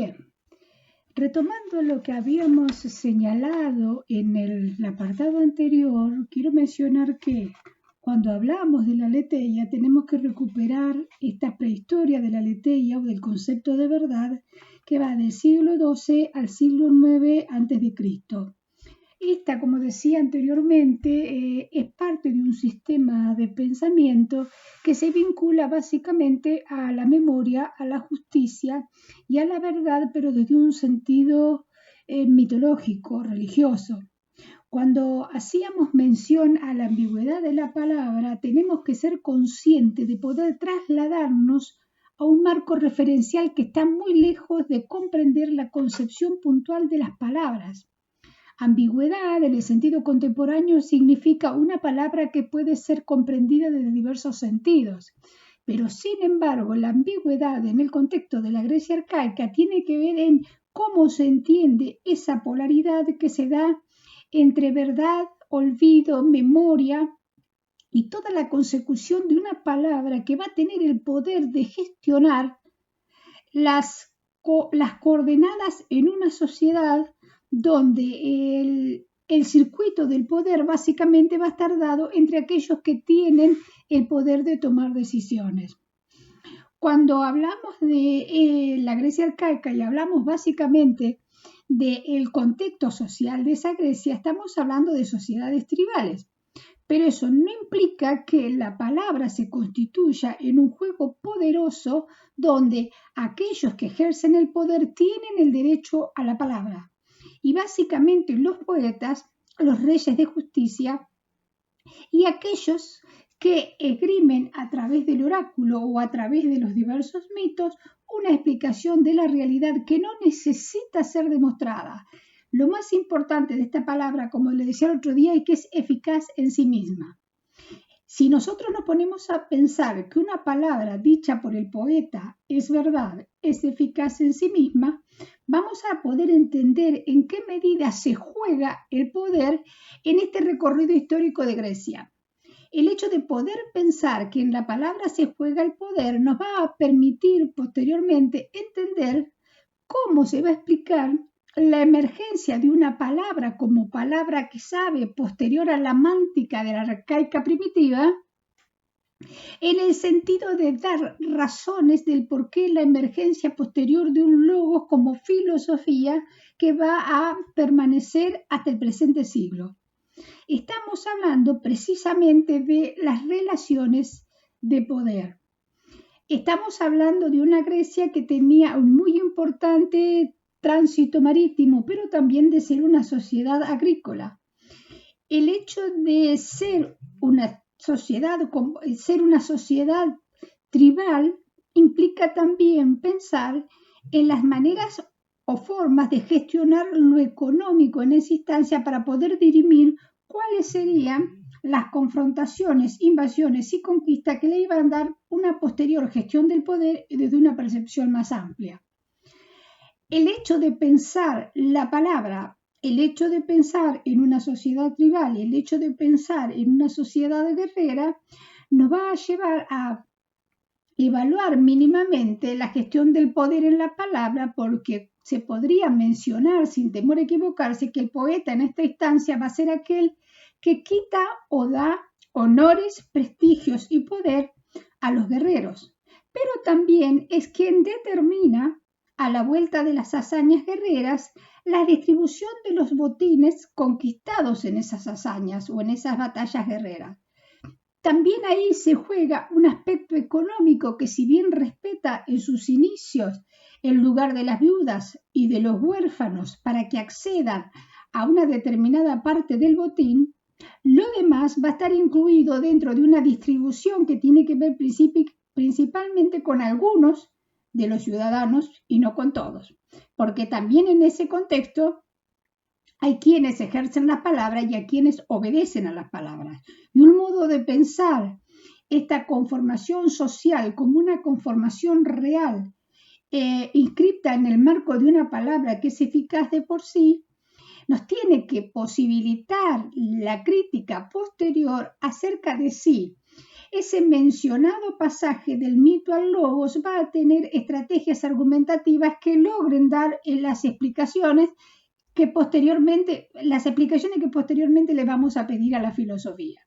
Bien, retomando lo que habíamos señalado en el apartado anterior, quiero mencionar que cuando hablamos de la aletheia tenemos que recuperar esta prehistoria de la aletheia o del concepto de verdad que va del siglo XII al siglo IX a.C. Esta, como decía anteriormente, es parte de un sistema de pensamiento que se vincula básicamente a la memoria, a la justicia y a la verdad, pero desde un sentido mitológico, religioso. Cuando hacíamos mención a la ambigüedad de la palabra, tenemos que ser conscientes de poder trasladarnos a un marco referencial que está muy lejos de comprender la concepción puntual de las palabras. Ambigüedad, en el sentido contemporáneo, significa una palabra que puede ser comprendida desde diversos sentidos. Pero, sin embargo, la ambigüedad en el contexto de la Grecia arcaica tiene que ver en cómo se entiende esa polaridad que se da entre verdad, olvido, memoria y toda la consecución de una palabra que va a tener el poder de gestionar las coordenadas en una sociedad donde el circuito del poder básicamente va a estar dado entre aquellos que tienen el poder de tomar decisiones. Cuando hablamos de la Grecia arcaica y hablamos básicamente del contexto social de esa Grecia, estamos hablando de sociedades tribales. Pero eso no implica que la palabra se constituya en un juego poderoso donde aquellos que ejercen el poder tienen el derecho a la palabra. Y básicamente los poetas, los reyes de justicia y aquellos que esgrimen a través del oráculo o a través de los diversos mitos una explicación de la realidad que no necesita ser demostrada. Lo más importante de esta palabra, como le decía el otro día, es que es eficaz en sí misma. Si nosotros nos ponemos a pensar que una palabra dicha por el poeta es verdad, es eficaz en sí misma, vamos a poder entender en qué medida se juega el poder en este recorrido histórico de Grecia. El hecho de poder pensar que en la palabra se juega el poder nos va a permitir posteriormente entender cómo se va a explicar la emergencia de una palabra como palabra que sabe posterior a la mántica de la arcaica primitiva, en el sentido de dar razones del por qué la emergencia posterior de un logos como filosofía que va a permanecer hasta el presente siglo. Estamos hablando precisamente de las relaciones de poder. Estamos hablando de una Grecia que tenía un muy importante tránsito marítimo, pero también de ser una sociedad agrícola. El hecho de ser una sociedad tribal implica también pensar en las maneras o formas de gestionar lo económico en esa instancia para poder dirimir cuáles serían las confrontaciones, invasiones y conquistas que le iban a dar una posterior gestión del poder desde una percepción más amplia. El hecho de pensar la palabra, el hecho de pensar en una sociedad tribal y el hecho de pensar en una sociedad guerrera nos va a llevar a evaluar mínimamente la gestión del poder en la palabra, porque se podría mencionar sin temor a equivocarse que el poeta en esta instancia va a ser aquel que quita o da honores, prestigios y poder a los guerreros, pero también es quien determina a la vuelta de las hazañas guerreras la distribución de los botines conquistados en esas hazañas o en esas batallas guerreras. También ahí se juega un aspecto económico que, si bien respeta en sus inicios el lugar de las viudas y de los huérfanos para que accedan a una determinada parte del botín, lo demás va a estar incluido dentro de una distribución que tiene que ver principalmente con algunos de los ciudadanos y no con todos, porque también en ese contexto hay quienes ejercen las palabras y hay quienes obedecen a las palabras. Y un modo de pensar esta conformación social como una conformación real, inscripta en el marco de una palabra que es eficaz de por sí, nos tiene que posibilitar la crítica posterior acerca de si ese mencionado pasaje del mito al logos va a tener estrategias argumentativas que logren dar las explicaciones que posteriormente le vamos a pedir a la filosofía.